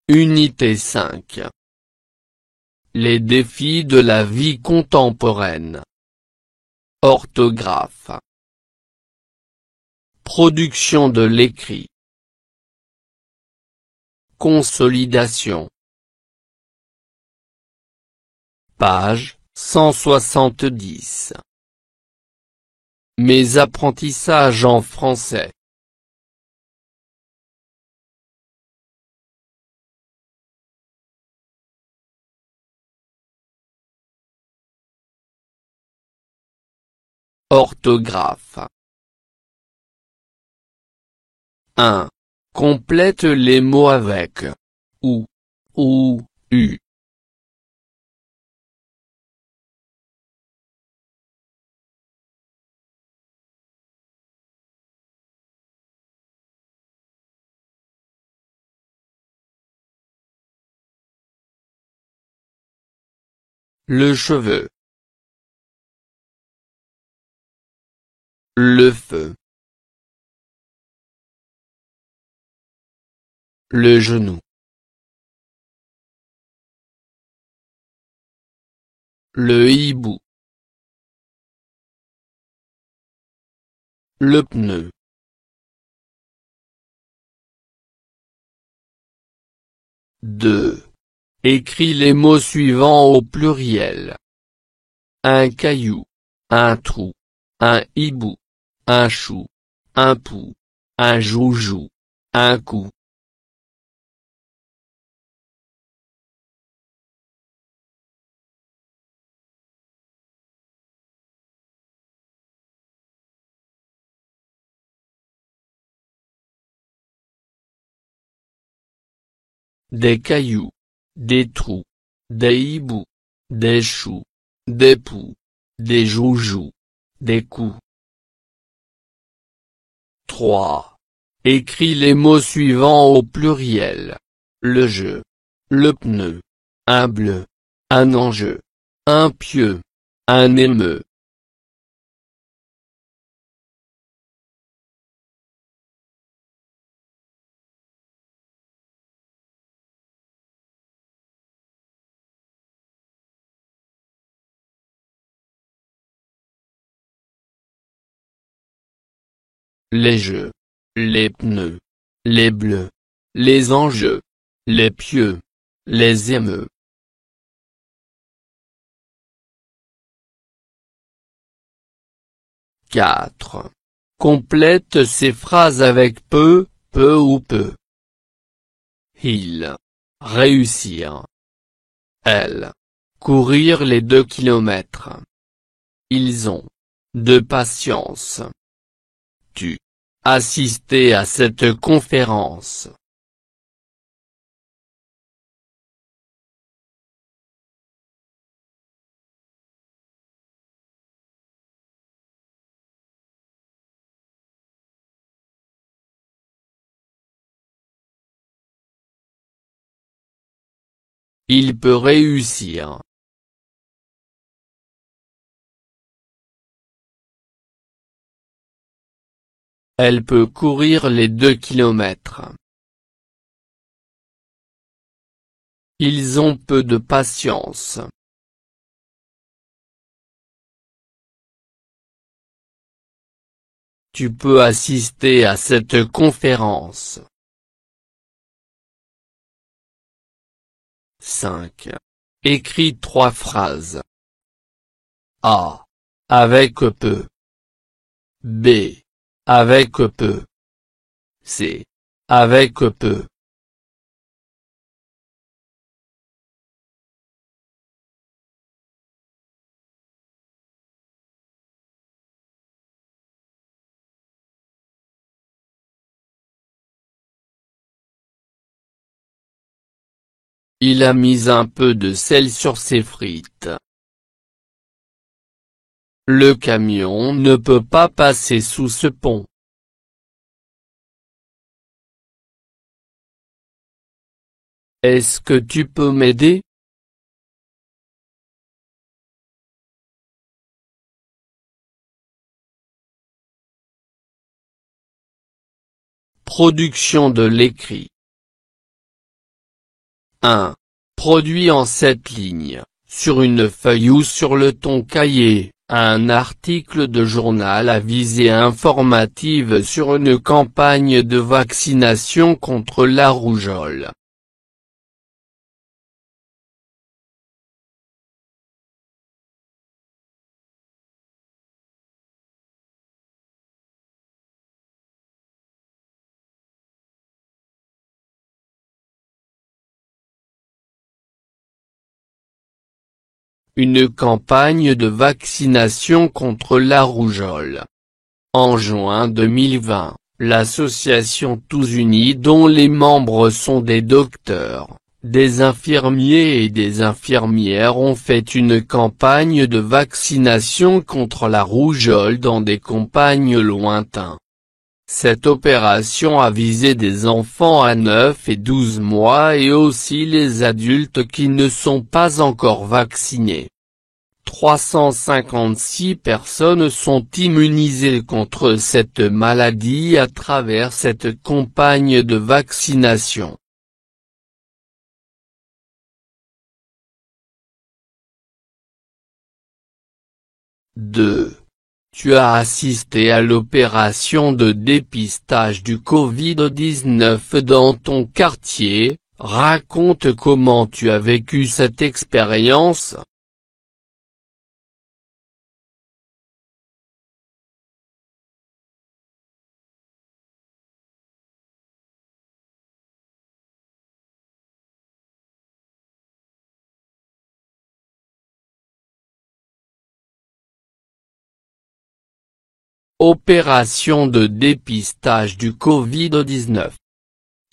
Unité 5. Les défis de la vie contemporaine. Orthographe. Production de l'écrit. Consolidation. Page 170. Mes apprentissages en français. Orthographe. 1. Complète les mots avec ou, u. Le cheveu. Le feu. Le genou. Le hibou. Le pneu. 2. Écris les mots suivants au pluriel. Un caillou, un trou, un hibou, un chou, un pou, un joujou, un coup. Des cailloux, des trous, des hiboux, des choux, des poux, des joujous, des coups. 3. Écris les mots suivants au pluriel. Le jeu, le pneu, un bleu, un enjeu, un pieu, un émeu. Les jeux, les pneus, les bleus, les enjeux, les pieux, les émeux. 4. Complète ces phrases avec peu, peu ou peu. Il. Réussir. Elle. Courir les 2 kilomètres. Ils ont. De patience. Tu. Assister à cette conférence. Il peut réussir. Elle peut courir les 2 kilomètres. Ils ont peu de patience. Tu peux assister à cette conférence. 5. Écris 3 phrases. A. Avec peu. B. Avec peu. C. Avec peu. Il a mis un peu de sel sur ses frites. Le camion ne peut pas passer sous ce pont. Est-ce que tu peux m'aider? Production de l'écrit. 1. Produit en 7 lignes, sur une feuille ou sur le ton cahier, un article de journal à visée informative sur une campagne de vaccination contre la rougeole. Une campagne de vaccination contre la rougeole. En juin 2020, l'association Tous Unis, dont les membres sont des docteurs, des infirmiers et des infirmières, ont fait une campagne de vaccination contre la rougeole dans des campagnes lointains. Cette opération a visé des enfants à 9 et 12 mois et aussi les adultes qui ne sont pas encore vaccinés. 356 personnes sont immunisées contre cette maladie à travers cette campagne de vaccination. Tu as assisté à l'opération de dépistage du Covid-19 dans ton quartier, raconte comment tu as vécu cette expérience. Opération de dépistage du Covid-19.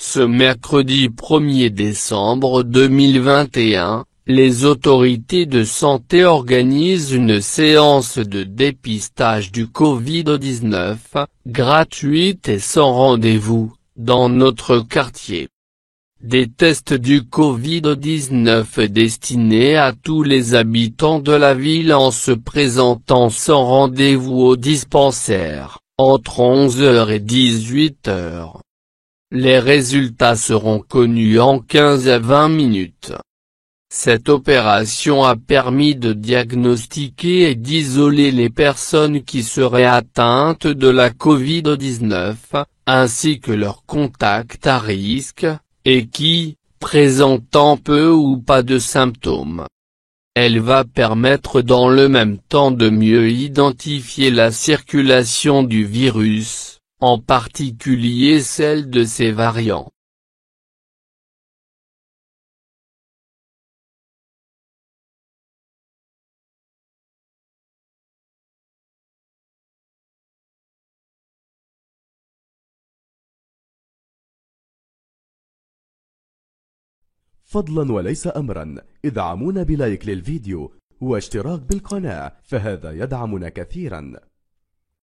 Ce mercredi 1er décembre 2021, les autorités de santé organisent une séance de dépistage du Covid-19, gratuite et sans rendez-vous, dans notre quartier. Des tests du Covid-19 destinés à tous les habitants de la ville en se présentant sans rendez-vous au dispensaire, entre 11h et 18h. Les résultats seront connus en 15 à 20 minutes. Cette opération a permis de diagnostiquer et d'isoler les personnes qui seraient atteintes de la Covid-19, ainsi que leurs contacts à risque, et qui, présentant peu ou pas de symptômes. Elle va permettre dans le même temps de mieux identifier la circulation du virus, en particulier celle de ses variants. فضلا وليس أمرا، ادعمونا بلايك للفيديو واشتراك بالقناة، فهذا يدعمنا كثيرا.